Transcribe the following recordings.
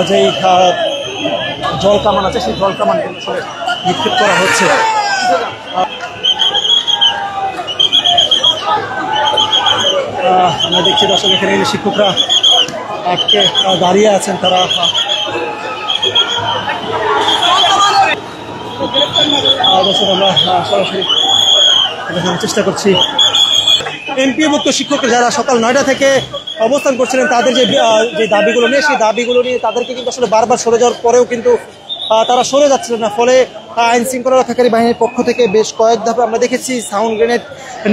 যেই জল কামান আছে সেই জল কামান কিন্তু আসলে নিক্ষেপ করা হচ্ছে। আমরা দেখছি দর্শক এখানে শিক্ষকরা আটকে দাঁড়িয়ে আছেন, তারা দর্শক আমরা সরাসরি দেখানোর চেষ্টা করছি। এমপিওভুক্ত শিক্ষকরা যারা সকাল 9টা থেকে অবস্থান করছিলেন তাদের যে দাবিগুলো নিয়ে, সেই দাবিগুলো নিয়ে তাদেরকে কিন্তু আসলে বারবার সরে যাওয়ার পরেও কিন্তু তারা সরে যাচ্ছিলেন না। ফলে আইন শৃঙ্খলা রক্ষাকারী বাহিনীর পক্ষ থেকে বেশ কয়েক ধাপে আমরা দেখেছি সাউন্ড গ্রেনেড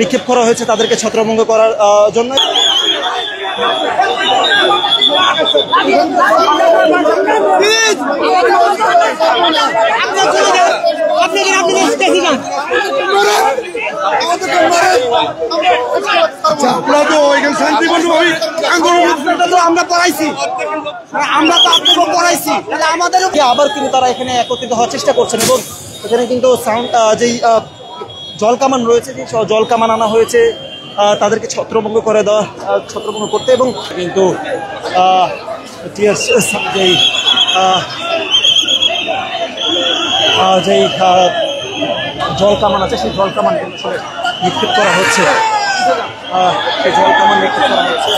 নিক্ষেপ করা হয়েছে তাদেরকে ছত্রভঙ্গ করার জন্য। আমরা পড়াইছি, আমরা তো আপনাকে পড়াইছি, আমাদেরও আবার কিন্তু তারা এখানে একত্রিত হওয়ার চেষ্টা করছেন এবং এখানে কিন্তু সাউন্ড যেই জল কামান রয়েছে, যে জল কামান আনা হয়েছে তাদেরকে ছত্রভঙ্গ করে দেওয়া, ছত্রভঙ্গ করতে, এবং কিন্তু যেই জল কামান আছে সেই জল কামান কিন্তু আসলে নিক্ষেপ করা হচ্ছে। সেই জল কামান নিক্ষেপ করা হচ্ছে।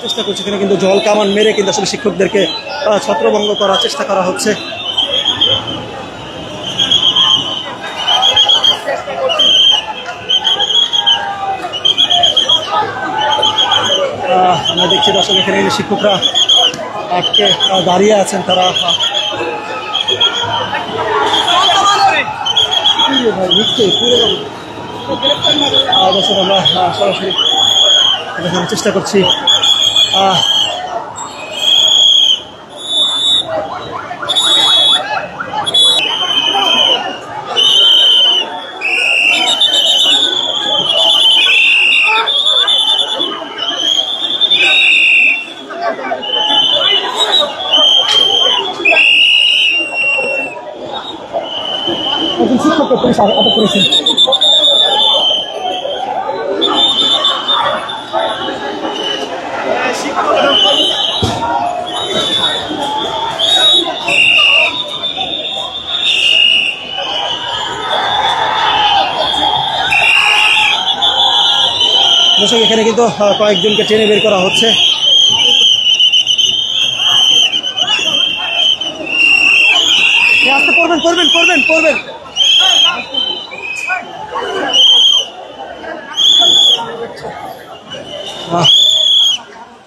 চেষ্টা করছে এখানে কিন্তু জল কামান মেরে কিন্তু আসলে শিক্ষকদেরকে ছত্রভঙ্গ করার চেষ্টা করা হচ্ছে। আমরা দেখছি দর্শক এখানে শিক্ষকরা আটকে দাঁড়িয়ে আছেন, তারা দর্শক আমরা সরাসরি দেখানোর চেষ্টা করছি। শিক্ষককে পুলিশ আটক করেছে। দর্শক এখানে কিন্তু কয়েকজনকে টেনে বের করা হচ্ছে। করবেন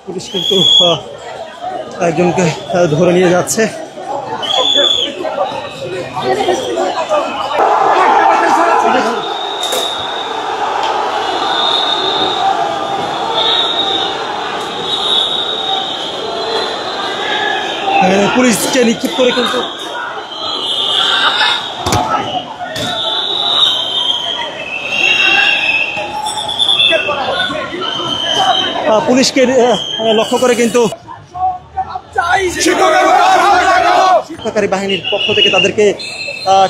পুলিশ কিন্তু একজনকে ধরে নিয়ে যাচ্ছে। পুলিশকে নিক্ষেপ করে কিন্তু পুলিশকে লক্ষ্য করে কিন্তু রক্ষাকারী বাহিনীর পক্ষ থেকে তাদেরকে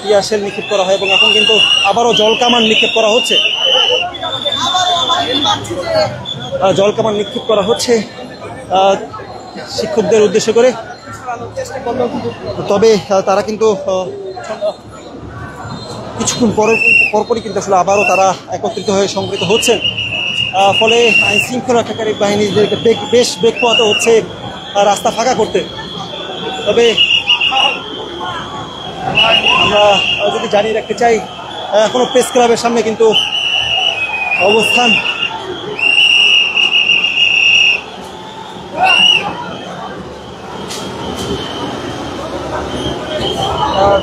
টিয়ার শেল নিক্ষেপ করা হয় এবং এখন কিন্তু আবারও জল কামান নিক্ষেপ করা হচ্ছে। জল কামান নিক্ষেপ করা হচ্ছে শিক্ষকদের উদ্দেশ্য করে। তবে তারা কিন্তু কিছুক্ষণ পরপরই কিন্তু আসলে আবারও তারা একত্রিত হয়ে সংগঠিত হচ্ছেন। ফলে আইন শৃঙ্খলা রক্ষাকারী বাহিনীদেরকে বেশ বেগ পোহাতে হচ্ছে রাস্তা ফাঁকা করতে। তবে আমরা যদি জানিয়ে রাখতে চাই, এখনো প্রেস ক্লাবের সামনে কিন্তু অবস্থান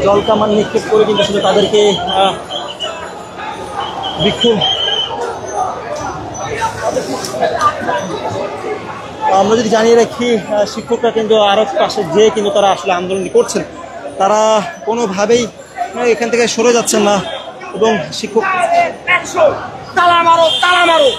জল কামান নিক্ষেপ করে কিন্তু আসলে তাদেরকে বিক্ষোভ। আমরা যদি জানিয়ে রাখি, শিক্ষকরা কিন্তু আরো পাশে যে কিন্তু তারা আসলে আন্দোলন করছেন, তারা কোনোভাবেই এখান থেকে সরে যাচ্ছেন না এবং শিক্ষক তালা মারো